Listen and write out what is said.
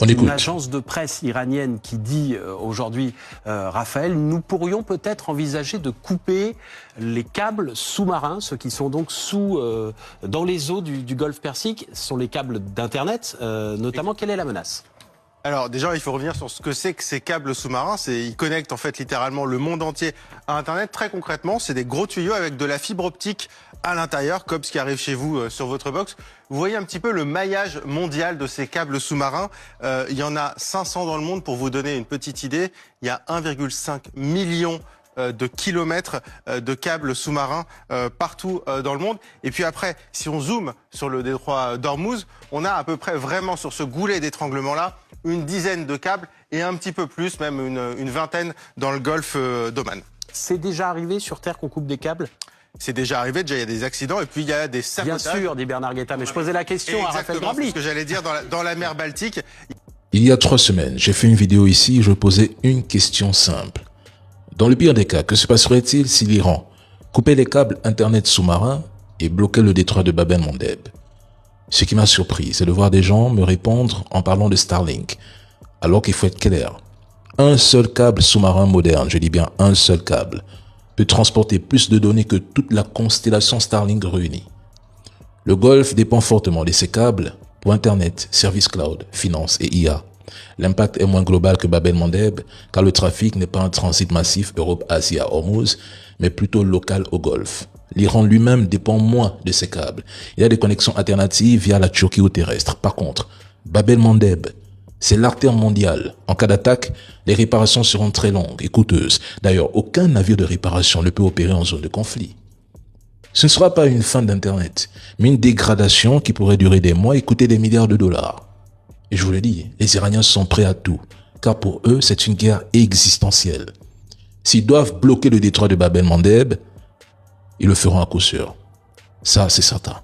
On C'est écoute. une agence de presse iranienne qui dit aujourd'hui, Raphaël, nous pourrions peut-être envisager de couper les câbles sous-marins, ceux qui sont donc dans les eaux du Golfe Persique. Ce sont les câbles d'Internet, notamment. Quelle est la menace ? Alors déjà, il faut revenir sur ce que c'est que ces câbles sous-marins. Ils connectent en fait littéralement le monde entier à Internet. Très concrètement, c'est des gros tuyaux avec de la fibre optique à l'intérieur, comme ce qui arrive chez vous sur votre box. Vous voyez un petit peu le maillage mondial de ces câbles sous-marins. Il y en a 500 dans le monde. Pour vous donner une petite idée, il y a 1,5 million de kilomètres de câbles sous-marins partout dans le monde. Et puis après, si on zoome sur le détroit d'Ormuz, on a à peu près vraiment sur ce goulet d'étranglement-là une dizaine de câbles et un petit peu plus, même une vingtaine dans le golfe d'Oman. C'est déjà arrivé sur Terre qu'on coupe des câbles ? C'est déjà arrivé, déjà il y a des accidents et puis il y a des sabotages. Bien sûr, dit Bernard Guetta, mais je posais la question à Raphaël Exactement, c'est Grabli. ce que j'allais dire dans la mer Baltique. Il y a 3 semaines, j'ai fait une vidéo ici et je posais une question simple. Dans le pire des cas, que se passerait-il si l'Iran coupait les câbles Internet sous-marins et bloquait le détroit de Bab el-Mandeb? Ce qui m'a surpris, c'est de voir des gens me répondre en parlant de Starlink, alors qu'il faut être clair. Un seul câble sous-marin moderne, je dis bien un seul câble, peut transporter plus de données que toute la constellation Starlink réunie. Le Golfe dépend fortement de ces câbles pour Internet, services cloud, finance et IA. L'impact est moins global que Bab el-Mandeb car le trafic n'est pas un transit massif Europe-Asie à Hormuz, mais plutôt local au Golfe. L'Iran lui-même dépend moins de ces câbles. Il y a des connexions alternatives via la Turquie ou terrestre. Par contre, Bab el-Mandeb, c'est l'artère mondiale. En cas d'attaque, les réparations seront très longues et coûteuses. D'ailleurs, aucun navire de réparation ne peut opérer en zone de conflit. Ce ne sera pas une fin d'Internet, mais une dégradation qui pourrait durer des mois et coûter des milliards de dollars. Et je vous le dis, les Iraniens sont prêts à tout, car pour eux, c'est une guerre existentielle. S'ils doivent bloquer le détroit de Bab el-Mandeb, ils le feront à coup sûr. Ça, c'est certain.